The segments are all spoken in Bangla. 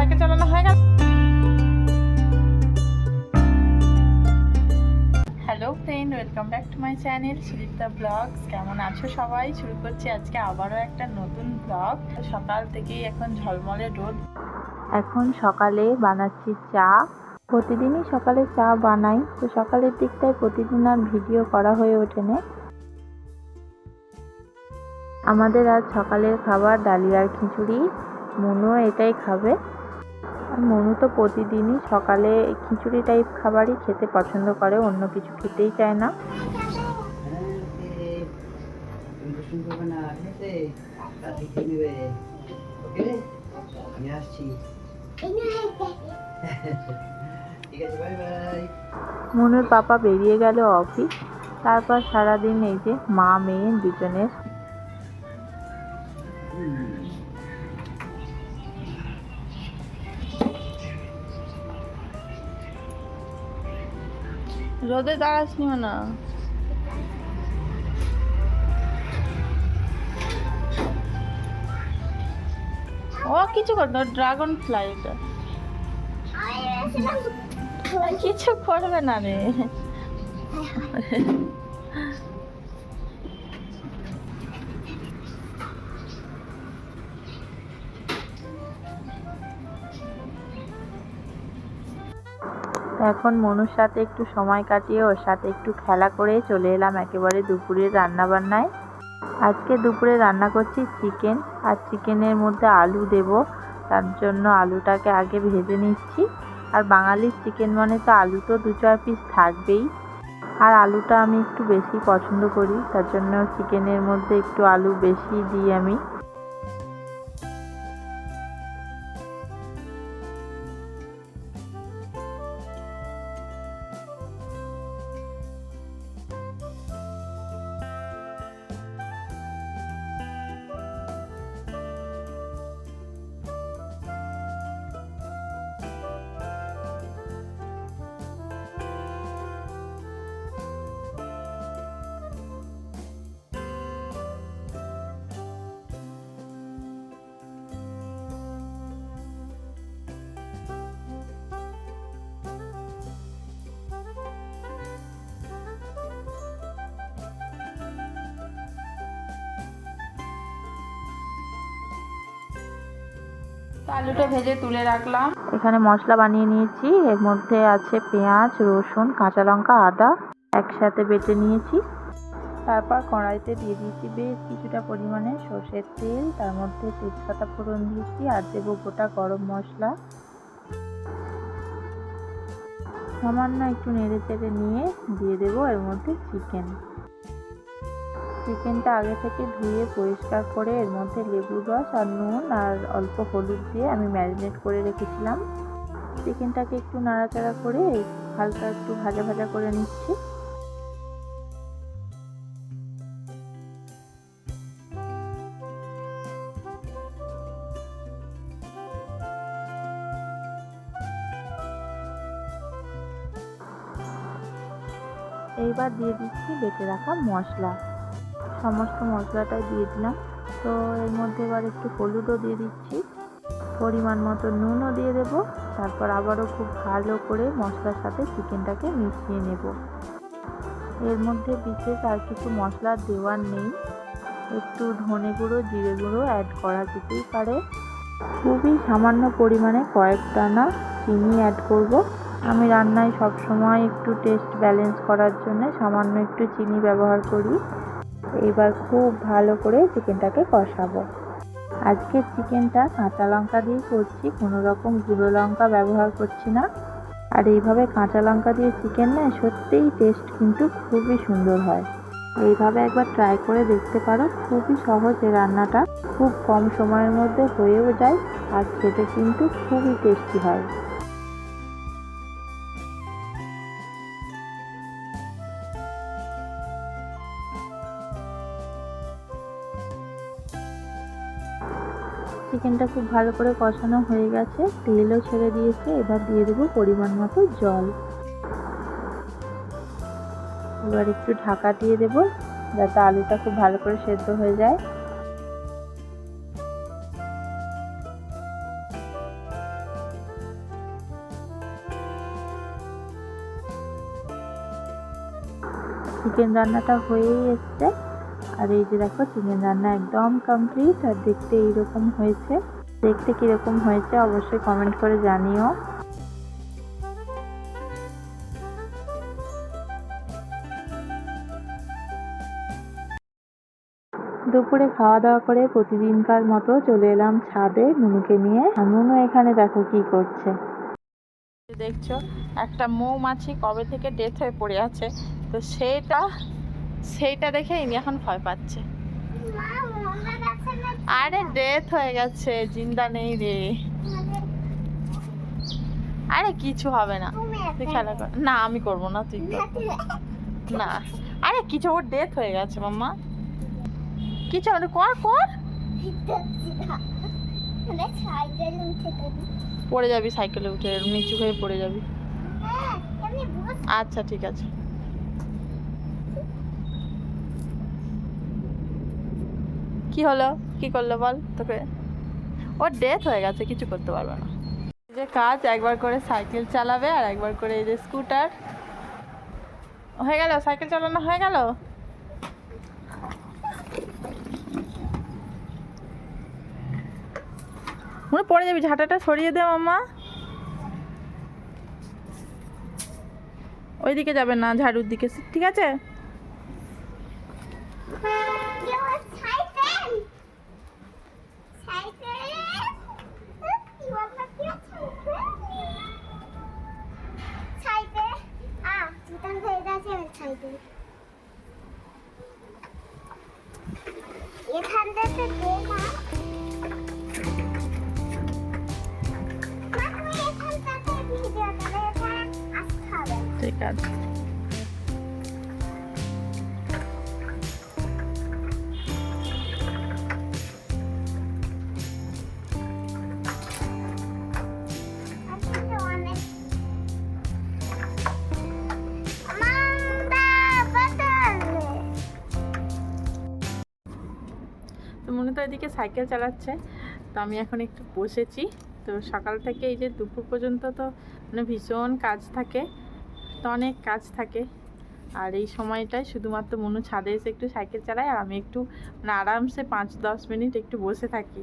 সাইকেল চালানো হয়ে গেল। Hello friend, welcome back to my channel Sudipta blogs. কেমন আছো সবাই? শুরু করছি আজকে আবারও একটা নতুন ব্লগ। সকাল থেকেই এখন ঝলমলে রোদ। এখন সকালে বানাচ্ছি চা। প্রতিদিনই সকালে চা বানাই, তো সকালের দিকটায় প্রতিদিন আর ভিডিও করা হয়ে ওঠে না। আমাদের আজ সকালের খাবার ডালিয়ার খিচুড়ি। মনু এটাই খাবে। আর মনু তো প্রতিদিনই সকালে খিচুড়ি টাইপ খাবারই খেতে পছন্দ করে, অন্য কিছু খেতেই চায় না। মনুর পাপা বেরিয়ে গেল অফিস। তারপর সারাদিন এই যে মা মেয়ে দুজনের। রোদে দাঁড়াসনি না। ও কিছু করতো, ড্রাগন ফ্লাই, এটা কিছু করবে না রে। এখন মনুর সাথে একটু সময় কাটিয়ে ওর সাথে একটু খেলা করে চলে এলাম একেবারে দুপুরের রান্না বান্নায়। আজকে দুপুরে রান্না করছি চিকেন, আর চিকেনের মধ্যে আলু দেব। তার জন্য আলুটাকে আগে ভেজে নিচ্ছি। আর বাঙালির চিকেন মানে তো আলু তো 2-4 পিস থাকবেই। আর আলুটা আমি একটু বেশি পছন্দ করি, তার জন্য চিকেনের মধ্যে একটু আলু বেশি দিই আমি। আলুটা ভেজে তুলে রাখলাম। এখানে মশলা বানিয়ে নিয়েছি। এর মধ্যে আছে পেঁয়াজ, রসুন, কাঁচা লঙ্কা, আদা একসাথে বেটে নিয়েছি। তারপর কড়াইতে দিয়ে দিয়েছি বেশ কিছুটা পরিমাণে সর্ষের তেল। তার মধ্যে তেজপাতা ফোড়ন দিয়েছি, আর দেবো গোটা গরম মশলা। সামান্য একটু নেড়ে চেড়ে নিয়ে দিয়ে দেবো এর মধ্যে চিকেনটা আগে থেকে ধুয়ে পরিষ্কার করে এর মধ্যে লেবুর রস আর নুন আর অল্প হলুদ দিয়ে আমি ম্যারিনেট করে রেখেছিলাম। চিকেনটাকে একটু নাড়াচাড়া করে হালকা একটু ভাজা ভাজা করে নিচ্ছি। এইবার দিয়ে দিচ্ছি বেটে রাখা মশলা। সমস্ত মশলাটাই দিয়ে দিলাম। তো এর মধ্যে এবার একটু হলুদও দিয়ে দিচ্ছি, পরিমাণ মতো নুনও দিয়ে দেব। তারপর আবারও খুব ভালো করে মশলার সাথে চিকেনটাকে মিশিয়ে নেব। এর মধ্যে বিশেষ আর কিছু মশলা দেওয়ার নেই। একটু ধনে গুঁড়ো, জিরে গুঁড়ো অ্যাড করা যেতেই পারে। খুবই সামান্য পরিমাণে কয়েক দানা চিনি অ্যাড করব। আমি রান্নায় সবসময় একটু টেস্ট ব্যালেন্স করার জন্য সামান্য একটু চিনি ব্যবহার করি। এবার খুব ভালো করে চিকেনটাকে কষাবো। আজকে চিকেনটা কাঁচা লঙ্কা দিয়ে করছি, কোনো রকম গুঁড়ো লঙ্কা ব্যবহার করছি না। আর এইভাবে কাঁচা লঙ্কা দিয়ে চিকেন না সত্যিই টেস্ট কিন্তু খুবই সুন্দর হয়। এইভাবে একবার ট্রাই করে দেখতে পারো। খুবই সহজ এই রান্নাটা, খুব কম সময়ের মধ্যে হয়েও যায়, আর খেতে কিন্তু খুবই টেস্টি হয়। চিকেনটা খুব ভালো করে কষানো হয়ে গেছে, তেলও ছেড়ে দিয়েছে। এবার দিয়ে দেবো পরিমাণ মতো জল। এবার একটু ঢাকা দিয়ে দেবো যাতে আলুটা খুব ভালো করে সেদ্ধ হয়ে যায়। চিকেন রান্নাটা হয়েই এসছে। আর এই যে দেখো চিকেন রান্না একদম কমপ্লিট, আর দেখতে এইরকম হয়েছে। দেখতে কিরকম হয়েছে অবশ্যই কমেন্ট করে জানিও। দুপুরে খাওয়া দাওয়া করে প্রতিদিনকার মতো চলে এলাম ছাদে মুনুকে নিয়ে। আর মুনু এখানে দেখো কি করছে। দেখছো একটা মৌমাছি কবে থেকে ডেথ হয়ে পড়ে আছে, তো সেইটা দেখে ইনি এখন ভয় পাচ্ছে। আরে ডেথ হয়ে গেছে, জিন্দা নেই রে। আরে কিছু হবে না, তুই খেলা কর। না আমি করবো না, তুই না। আরে কিছু, ওর ডেথ হয়ে গেছে মাম্মা। কিছু হবে কর কর। পড়ে যাবি, সাইকেলে উঠে নিচু হয়ে পড়ে যাবি। আচ্ছা ঠিক আছে। কি হলো, কি করলো বল তোকে? ওর ডেথ হয়ে গেছে, কিছু করতে পারবে না। এই যে কাজ, একবার করে সাইকেল চালাবে আর একবার করে এই যে স্কুটার। হয়ে গেল, সাইকেল চালানো হয়ে গেল। মনে পড়ে যাবি, ঝাঁটাটা সরিয়ে দে মাম্মা। ওইদিকে যাবে না, ঝাড়ুর দিকে, ঠিক আছে? ঠিক আছে। তো মনে তো এদিকে সাইকেল চালাচ্ছে, তো আমি এখন একটু বসেছি। তো সকাল থেকে এই যে দুপুর পর্যন্ত তো মানে ভীষণ কাজ থাকে, তো অনেক কাজ থাকে। আর এই সময়টায় শুধুমাত্র মনু ছাদে এসে একটু সাইকেল চালায়, আর আমি একটু মানে আরামসে 5-10 মিনিট একটু বসে থাকি।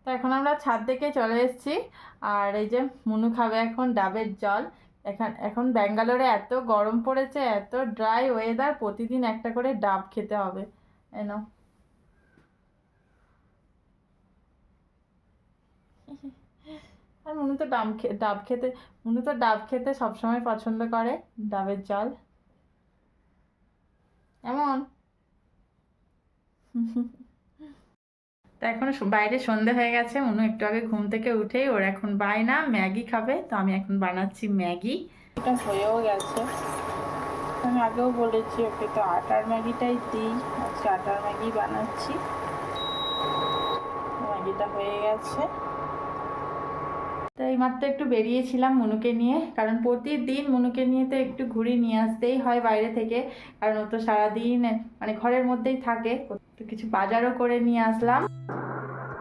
তো এখন আমরা ছাদ থেকে চলে এসেছি, আর এই যে মনু খাবে এখন ডাবের জল। এখন ব্যাঙ্গালোরে এত গরম পড়েছে, এত ড্রাই ওয়েদার, প্রতিদিন একটা করে ডাব খেতে হবে। এনো আর মনু তো ডাব খেতে সবসময় পছন্দ করে, ডাবের জল এমন। তো এখন বাইরে সন্ধে হয়ে গেছে, মনু একটু আগে ঘুম থেকে উঠেই ওর এখন বায়না ম্যাগি খাবে, তো আমি এখন বানাচ্ছি ম্যাগি। এটা হয়েও গেছে, আমি আগেও বলেছি ওকে তো আটার ম্যাগিটাই দিই, আজকে আটার ম্যাগি বানাচ্ছি। ম্যাগিটা হয়ে গেছে। তো এইমাত্র একটু বেরিয়েছিলাম মনুকে নিয়ে, কারণ প্রতিদিন মনুকে নিয়ে তো একটু ঘুরে নিয়ে আসতেই হয় বাইরে থেকে, কারণ ও তো সারাদিন মানে ঘরের মধ্যেই থাকে। তো কিছু বাজারও করে নিয়ে আসলাম।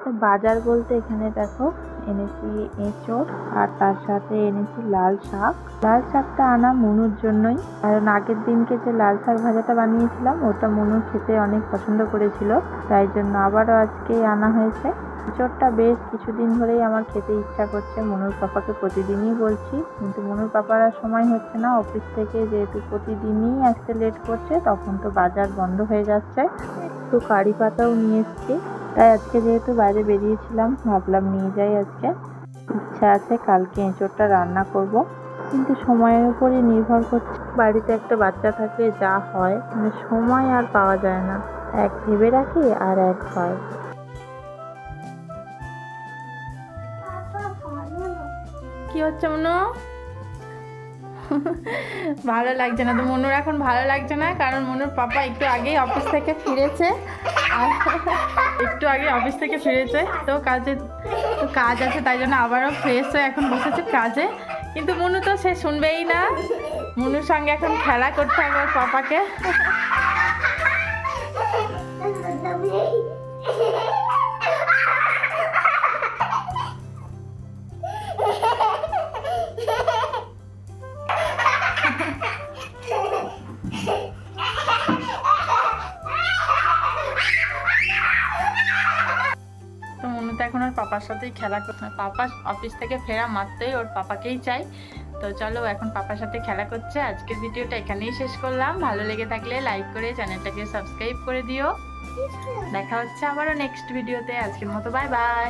তো বাজার বলতে এখানে দেখো এনেছি এঁচোড়, আর তার সাথে এনেছি লাল শাক। লাল শাকটা আনা মনুর জন্যই, কারণ আগের দিনকে যে লাল শাক ভাজাটা বানিয়েছিলাম ওটা মনু খেতে অনেক পছন্দ করেছিল, তাই জন্য আবারও আজকে আনা হয়েছে। এঁচোড়টা বেশ কিছুদিন ধরেই আমার খেতে ইচ্ছা করছে, মনুর পাপাকে প্রতিদিনই বলছি, কিন্তু মনুর পাপার আর সময় হচ্ছে না অফিস থেকে, যেহেতু প্রতিদিনই আসতে লেট করছে, তখন তো বাজার বন্ধ হয়ে যাচ্ছে। একটু কারি পাতাও নিয়ে এসছি, তাই আজকে যেহেতু বাইরে বেরিয়েছিলাম ভাবলাম নিয়ে যাই। আজকে ইচ্ছা আছে কালকে এঁচোড়টা রান্না করব, কিন্তু সময়ের উপরই নির্ভর করছে। বাড়িতে একটা বাচ্চা থাকলে যা হয়, মানে সময় আর পাওয়া যায় না, এক ভেবে রাখি আর এক হয়। কি হচ্ছে মনু? ভালো লাগছে না তো মনুর, এখন ভালো লাগছে না, কারণ মনুর পাপা একটু আগেই অফিস থেকে ফিরেছে। তো কাজ আছে, তাই জন্য আবারও ফ্রেশ হয়ে এখন বসেছে কাজে। কিন্তু মনু তো সে শুনবেই না, মনুর সঙ্গে এখন খেলা করতে হবে ওর পাপাকে। ওর পাপার সাথেই খেলা করছে। পাপা অফিস থেকে ফেরা মাত্রই ওর পাপাকেই চাই। তো চলো এখন পাপার সাথে খেলা করছে। আজকের ভিডিওটা এখানেই শেষ করলাম। ভালো লেগে থাকলে লাইক করে চ্যানেলটাকে সাবস্ক্রাইব করে দিও। দেখা হচ্ছে আবারও নেক্সট ভিডিওতে। আজকের মতো বাই বাই।